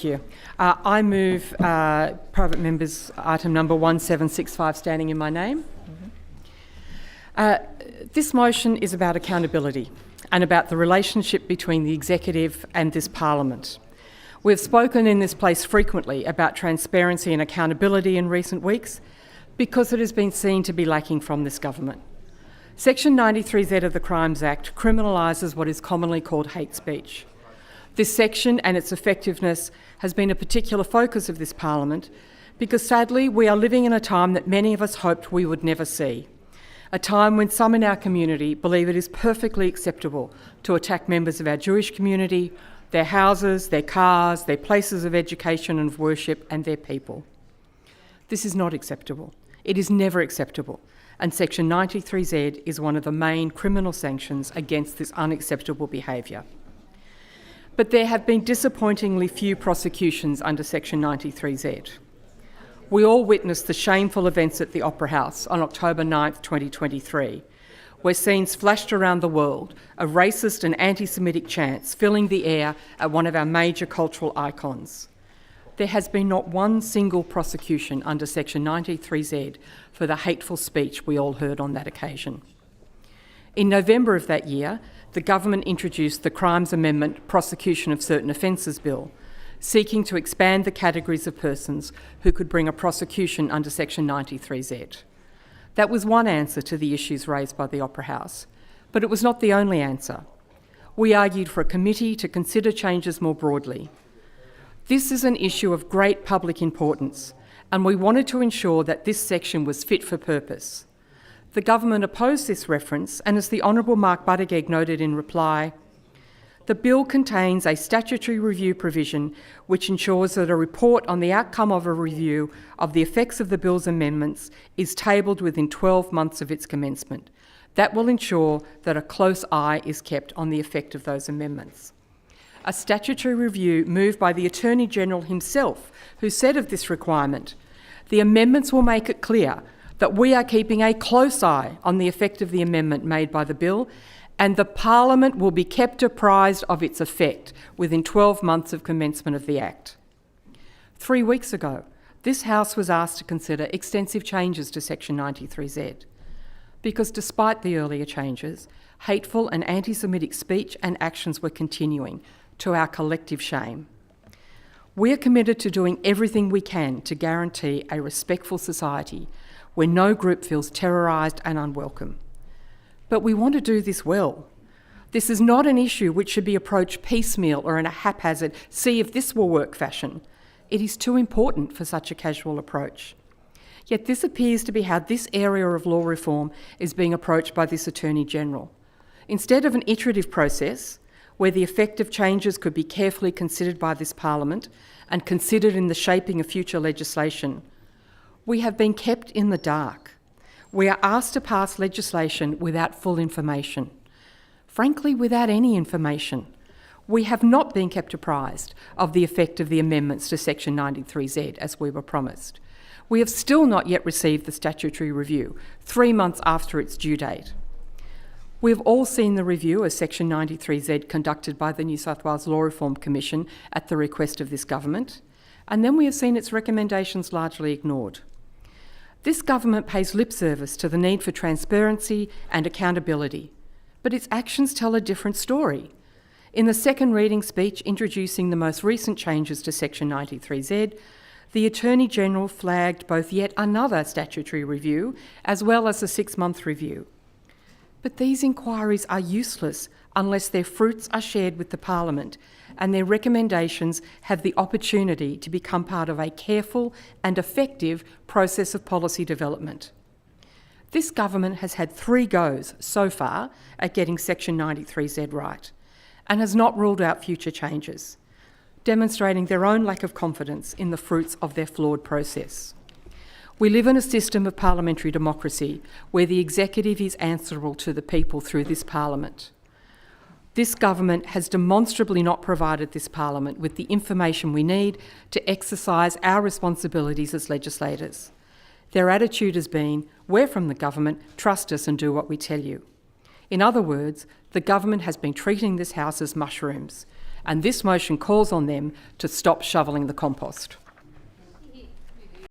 Thank you. I move private members item number 1765 standing in my name. This motion is about accountability and about the relationship between the executive and this parliament. We've spoken in this place frequently about transparency and accountability in recent weeks because it has been seen to be lacking from this government. Section 93Z of the Crimes Act criminalises what is commonly called hate speech. This section and its effectiveness has been a particular focus of this parliament because sadly we are living in a time that many of us hoped we would never see. A time when some in our community believe it is perfectly acceptable to attack members of our Jewish community, their houses, their cars, their places of education and of worship, and their people. This is not acceptable. It is never acceptable. And Section 93Z is one of the main criminal sanctions against this unacceptable behaviour. But there have been disappointingly few prosecutions under Section 93Z. We all witnessed the shameful events at the Opera House on October 9th, 2023, where scenes flashed around the world of racist and anti-Semitic chants filling the air at one of our major cultural icons. There has been not one single prosecution under Section 93Z for the hateful speech we all heard on that occasion. In November of that year, the government introduced the Crimes Amendment Prosecution of Certain Offences Bill, seeking to expand the categories of persons who could bring a prosecution under Section 93Z. That was one answer to the issues raised by the Opera House, but it was not the only answer. We argued for a committee to consider changes more broadly. This is an issue of great public importance, and we wanted to ensure that this section was fit for purpose. The government opposed this reference, and as the Honourable Mark Buttigieg noted in reply, the bill contains a statutory review provision which ensures that a report on the outcome of a review of the effects of the bill's amendments is tabled within 12 months of its commencement. That will ensure that a close eye is kept on the effect of those amendments. A statutory review moved by the Attorney-General himself, who said of this requirement, "The amendments will make it clear that we are keeping a close eye on the effect of the amendment made by the bill, and the Parliament will be kept apprised of its effect within 12 months of commencement of the Act." 3 weeks ago, this House was asked to consider extensive changes to Section 93Z, because despite the earlier changes, hateful and anti-Semitic speech and actions were continuing, to our collective shame. We are committed to doing everything we can to guarantee a respectful society where no group feels terrorised and unwelcome. But we want to do this well. This is not an issue which should be approached piecemeal or in a haphazard, see if this will work fashion. It is too important for such a casual approach. Yet this appears to be how this area of law reform is being approached by this Attorney-General. Instead of an iterative process, where the effect of changes could be carefully considered by this Parliament and considered in the shaping of future legislation, we have been kept in the dark. We are asked to pass legislation without full information. Frankly, without any information. We have not been kept apprised of the effect of the amendments to Section 93Z as we were promised. We have still not yet received the statutory review, 3 months after its due date. We have all seen the review of Section 93Z conducted by the New South Wales Law Reform Commission at the request of this government, and then we have seen its recommendations largely ignored. This government pays lip service to the need for transparency and accountability, but its actions tell a different story. In the second reading speech introducing the most recent changes to Section 93Z, the Attorney-General flagged both yet another statutory review as well as a 6-month review. But these inquiries are useless unless their fruits are shared with the Parliament and their recommendations have the opportunity to become part of a careful and effective process of policy development. This government has had 3 goes so far at getting Section 93Z right and has not ruled out future changes, demonstrating their own lack of confidence in the fruits of their flawed process. We live in a system of parliamentary democracy where the executive is answerable to the people through this Parliament. This government has demonstrably not provided this Parliament with the information we need to exercise our responsibilities as legislators. Their attitude has been, "We're from the government, trust us and do what we tell you." In other words, the government has been treating this House as mushrooms, and this motion calls on them to stop shovelling the compost.